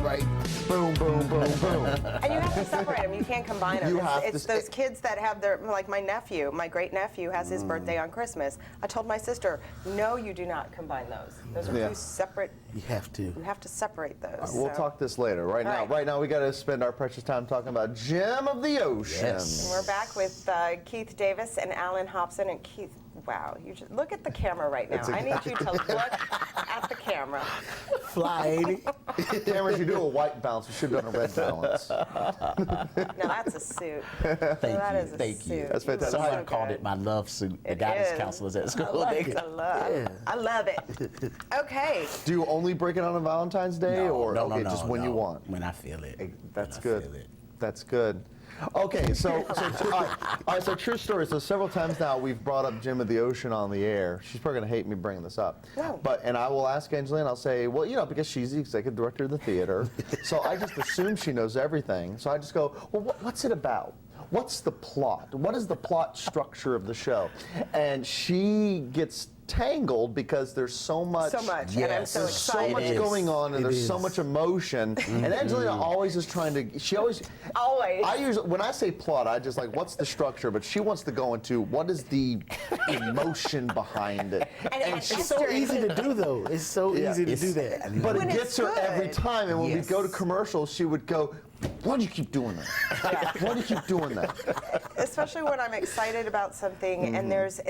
right. Boom, boom, boom, boom. And you have to separate them. You can't combine them. You have It's to those kids that have their, like my nephew, my great nephew has his birthday on Christmas. I told my sister, no, you do not combine those. Those are Yeah. two separate. You have to. You have to separate those. We'll talk this later. Right now, we got to spend our precious time talking about Gem of the Ocean. Yes. And we're back with Keith Davis and Alan Hopson. And Keith, wow, you just look at the camera right now. I need you to look at the camera. Fly, ain't it? Cameron, you do a white balance. We should have done a red balance. Now that's a suit. Thank you. That's fantastic. Someone called it my love suit. The guidance counselors at school. I love it. Okay. Do you only break it on a Valentine's Day, or just when you want? When I feel it. That's good. That's good. Okay, so all right, so true story. So several times now we've brought up Gem of the Ocean on the air. She's probably gonna hate me bringing this up. No. And I will ask Angelina, and I'll say, well, you know, because she's the executive director of the theater, so I just assume she knows everything. So I just go, well, what's it about? What's the plot? What is the plot structure of the show? And she gets tangled because there's so much. So much, Yes. and I'm so There's so excited. much going on, and there's so much emotion. And Angelina always is trying to. She always. Always. I usually, when I say plot, I just like, what's the structure? But she wants to go into what is the emotion behind it. And It's so easy to do, though. It's so easy to do that. But When it it's gets her every good. time. And when we Yes. go to commercials, she would go, why do you keep doing that? Why do you keep doing that? Especially when I'm excited about something and there's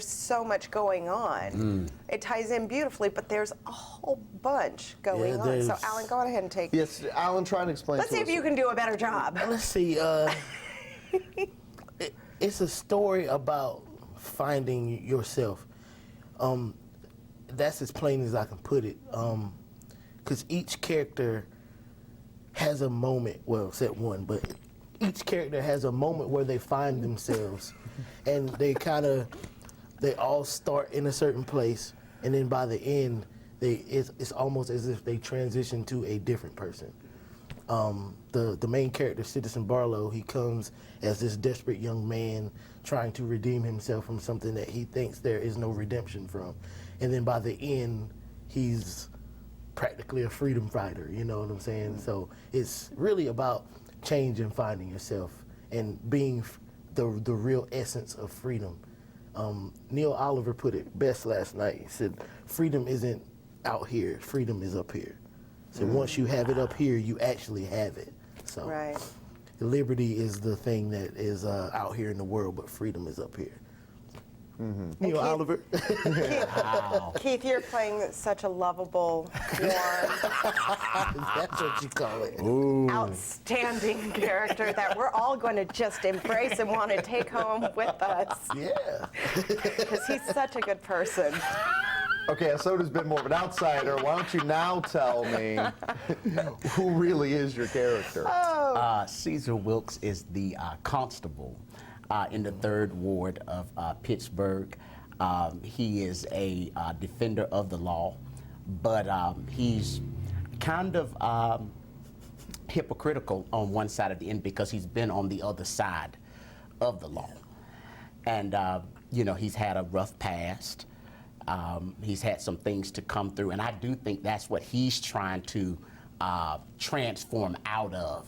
so much going on. It ties in beautifully, but there's a whole bunch going on. So there's- Alan, go ahead and take. Yes, Alan, try and explain Let's to see us. if you can do a better job. Let's see. It's a story about finding yourself. That's as plain as I can put it. Because each character has a moment, well, except one, but each character has a moment where they find themselves, and they all start in a certain place, and then by the end, it's almost as if they transition to a different person. The main character, Citizen Barlow, he comes as this desperate young man trying to redeem himself from something that he thinks there is no redemption from. And then by the end, he's practically a freedom fighter, you know what I'm saying? So it's really about change and finding yourself and being the real essence of freedom. Neil Oliver put it best last night. He said, freedom isn't out here, freedom is up here. So once you have it up here, you actually have it. So Right. liberty is the thing that is out here in the world, but freedom is up here. Neil Keith- Oliver. Keith, you're playing such a lovable, warm, That's what you call it. outstanding character that we're all going to just embrace and want to take home with us. Yeah. Because he's such a good person. Okay, Asoda's been more of an outsider. Why don't you now tell me who really is your character? Caesar Wilkes is the constable in the 3rd Ward of Pittsburgh. He is a defender of the law, but he's kind of hypocritical on one side of the end because he's been on the other side of the law. And, you know, he's had a rough past. He's had some things to come through, and I do think that's what he's trying to transform out of.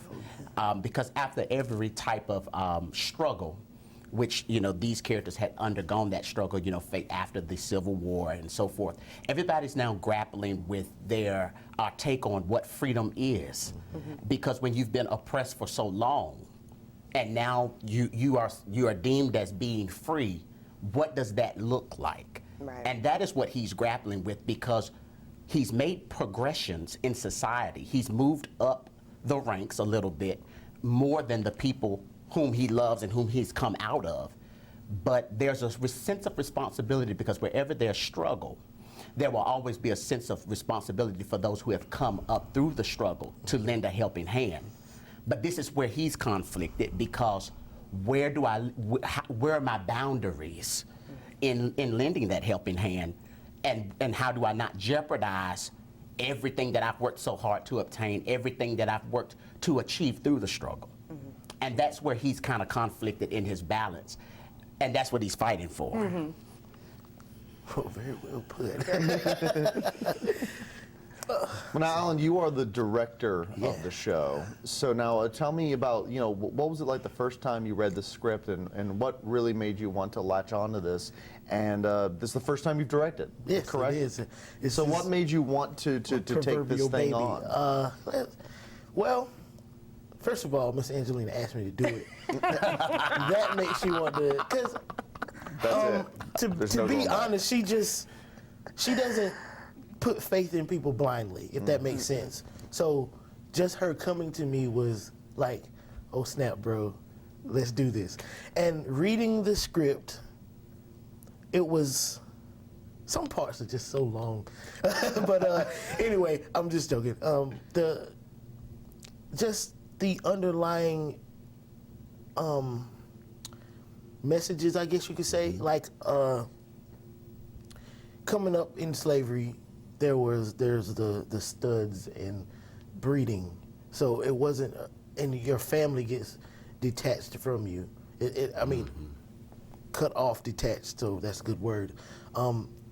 Because after every type of struggle, which, you know, these characters had undergone that struggle, you know, after the Civil War and so forth, everybody's now grappling with their take on what freedom is. Because when you've been oppressed for so long, and now you are deemed as being free, what does that look like? Right. And that is what he's grappling with, because he's made progressions in society. He's moved up the ranks a little bit more than the people whom he loves and whom he's come out of. But there's a sense of responsibility, because wherever there's struggle, there will always be a sense of responsibility for those who have come up through the struggle to lend a helping hand. But this is where he's conflicted, because where are my boundaries in lending that helping hand, and how do I not jeopardize everything that I've worked so hard to obtain, everything that I've worked to achieve through the struggle. And that's where he's kind of conflicted in his balance, and that's what he's fighting for. Oh, very well put. Well, now, Alan, you are the director of the show. So now tell me about, what was it like the first time you read the script and what really made you want to latch onto this? And this is the first time you've directed, Yes, correct? it is. It's So what made you want to take this proverbial thing baby. on? Well, first of all, Miss Angelina asked me to do it. That makes you want to, because There's to no be going back. honest, she doesn't put faith in people blindly, if that makes sense. So just her coming to me was like, oh snap, bro, let's do this. And reading the script, it was, some parts are just so long. But anyway, I'm just joking. Just the underlying messages, I guess you could say, like coming up in slavery, there's the studs and breeding. So it wasn't, and your family gets detached from you. I mean, cut off, detached. So that's a good word.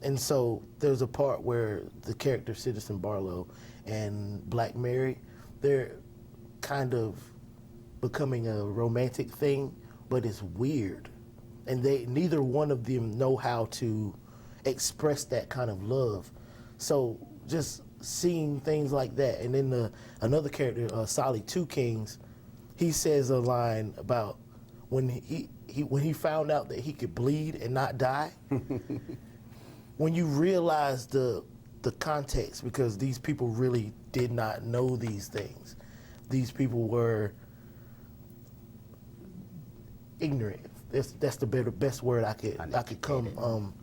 And so there's a part where the character Citizen Barlow and Black Mary, they're kind of becoming a romantic thing, but it's weird. And neither one of them know how to express that kind of love. So just seeing things like that. And then another character, Solly Two Kings, he says a line about when he found out that he could bleed and not die. When you realize the context, because these people really did not know these things. These people were ignorant. That's the best word I could come.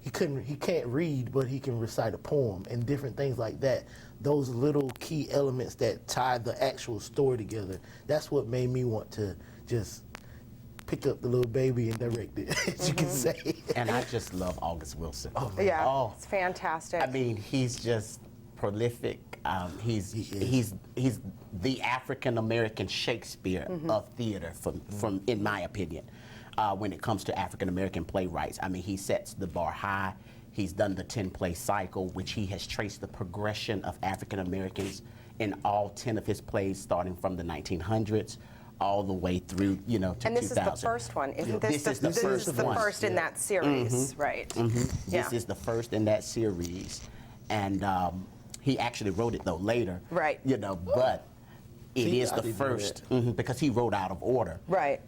He can't read, but he can recite a poem and different things like that. Those little key elements that tie the actual story together. That's what made me want to just pick up the little baby and direct it, as you can say. And I just love August Wilson. Oh, Yeah, Oh. it's fantastic. I mean, he's just prolific. He's the African American Shakespeare of theater, from in my opinion, when it comes to African American playwrights. I mean, he sets the bar high. He's done the 10-play cycle, which he has traced the progression of African Americans in all 10 of his plays, starting from the 1900s all the way through, to 2000. And this is the first one, isn't this? This is the first one. first in that series, right? This is the first in that series, and he actually wrote it though later. Right. But it See, is I the didn't know first because he wrote out of order. Right.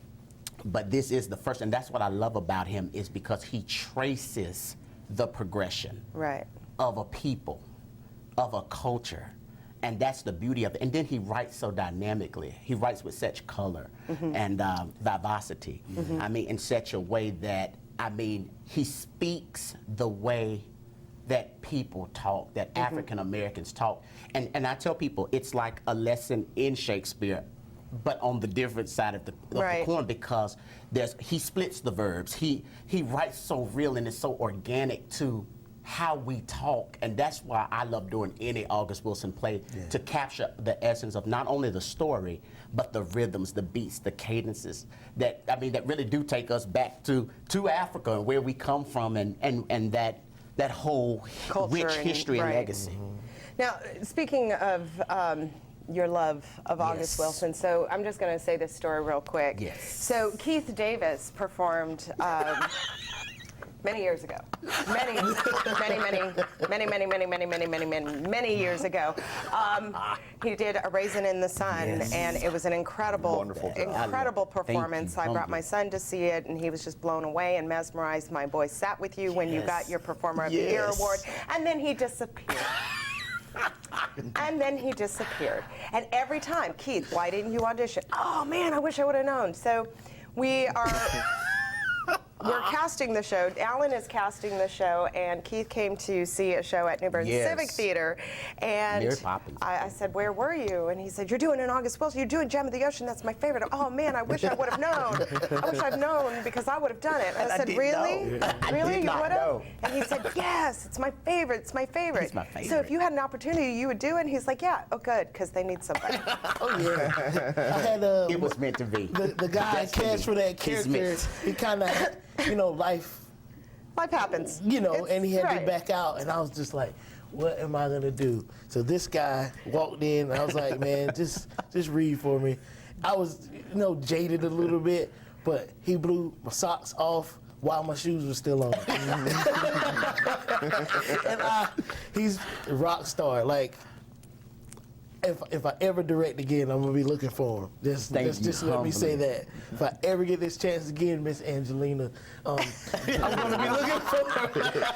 But this is the first, and that's what I love about him, is because he traces the progression Right. of a people, of a culture. And that's the beauty of it. And then he writes so dynamically. He writes with such color and vivacity. I mean, in such a way that, he speaks the way that people talk, that African Americans talk. And I tell people, it's like a lesson in Shakespeare, but on the different side of the coin, because he splits the verbs. He writes so real and it's so organic to how we talk, and that's why I love doing any August Wilson play, to capture the essence of not only the story, but the rhythms, the beats, the cadences that really do take us back to Africa and where we come from, and that whole Culture rich and- history and right. legacy. Now, speaking of your love of August Yes. Wilson, so I'm just going to say this story real quick. Yes. So Keith Davis performed many years ago, many years ago. He did A Raisin in the Sun, Yes. and it was an incredible, Wonderful job. incredible Thank performance. you. I brought my son to see it, and he was just blown away and mesmerized. My boy sat with you when you Yes. got your Performer of the Year Yes. award, and then he disappeared. And then he disappeared. And every time, Keith, why didn't you audition? Oh man, I wish I would have known. So we're casting the show. Alan is casting the show, and Keith came to see a show at New Bern Yes. Civic Theater. And Mary Poppins. I said, where were you? And he said, you're doing an August Wilson. You're doing Gem of the Ocean. That's my favorite. Oh man, I wish I would have known. I wish I'd known, because I would have done it. And I said, didn't really? know. I Really? did You not would have? know. And he said, yes, it's my favorite. It's my favorite. He's my So favorite. if you had an opportunity, you would do it? And he's like, yeah, oh good, because they need somebody. Oh yeah. I had It was meant to be. the guy Destiny. cast for that character. Kismet. He kind of, life Life happens. You know, It's- and he had right. me back out, and I was just like, what am I gonna do? So this guy walked in, and I was like, man, just read for me. I was, jaded a little bit, but he blew my socks off while my shoes were still on. And he's a rock star. Like, if I ever direct again, I'm gonna be looking for him. Just let me say that. If I ever get this chance again, Miss Angelina, I'm gonna be looking for her.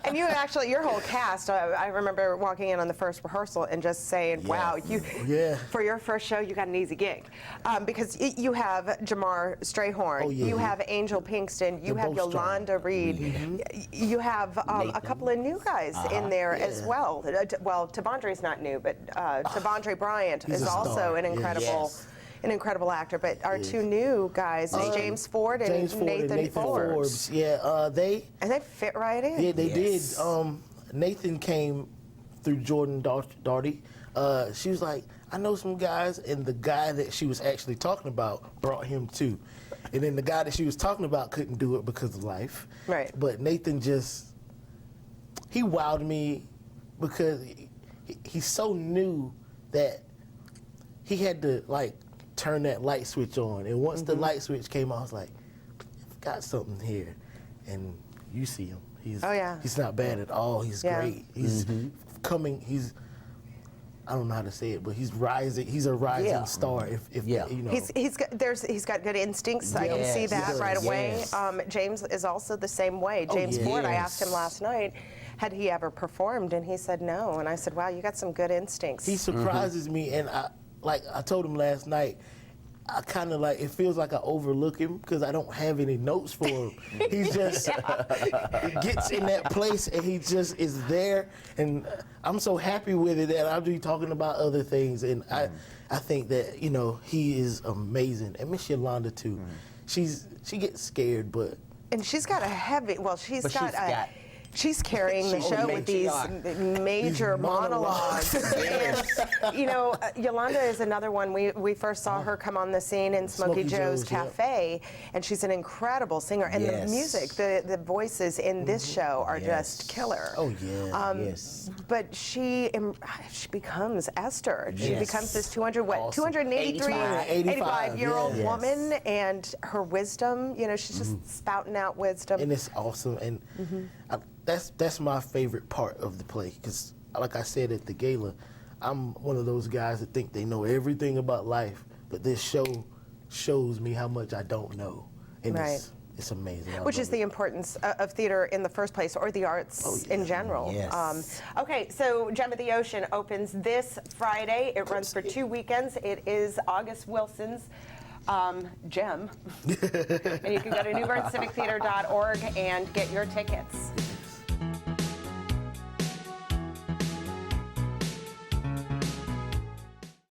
And you actually, your whole cast, I remember walking in on the first rehearsal and just saying, wow, for your first show, you got an easy gig. Because you have Jamar Strayhorn, Oh, yeah. you have Angel Pinkston, you They're have both strong. Yolanda Reed, you have a couple of new guys in there as well. Well, Tavondre's not new, but Tavondre Bryant He's is a also star. an incredible. Yes. An incredible actor, but our two new guys, James Ford and James Ford and Nathan Forbes. Yeah, they fit right in. Yeah, they Yes. did. Nathan came through Jordan Darty. She was like, I know some guys, and the guy that she was actually talking about brought him too. And then the guy that she was talking about couldn't do it because of life. Right. But Nathan he wowed me because he's so new that he had to turn that light switch on. And once the light switch came on, I was like, I've got something here. And you see him. He's not bad at all. He's great. He's coming. I don't know how to say it, but he's rising. He's a rising star. He's got good instincts. I can see that right away. Yes. James is also the same way. James Ford. I asked him Yes. last night, had he ever performed, and he said no. And I said, wow, you got some good instincts. He surprises me, and I told him last night, I kind of it feels like I overlook him because I don't have any notes for him. He just gets in that place and he just is there, and I'm so happy with it that I'll be talking about other things, and I think that he is amazing, and Miss Yolanda too. She gets scared, but And she's got a heavy. Well, she's carrying the She's show the with these major These monologues. And, Yolanda is another one. We first saw her come on the scene in Smokey Joe's Cafe, and she's an incredible singer. And the Yes. music, the voices in this show are just killer. oh yeah. Yes. But she becomes Esther. She Yes. becomes this 283, 85 85-year-old yes. woman, and her wisdom, she's just spouting out wisdom. And it's awesome, and that's my favorite part of the play, because like I said at the gala, I'm one of those guys that think they know everything about life, but this show shows me how much I don't know, and it's amazing. Which is the importance of theater in the first place, or the arts in general. Yes. Okay, so Gem of the Ocean opens this Friday. It runs for 2 weekends. It is August Wilson's Gem. And you can go to newberncivictheater.org and get your tickets.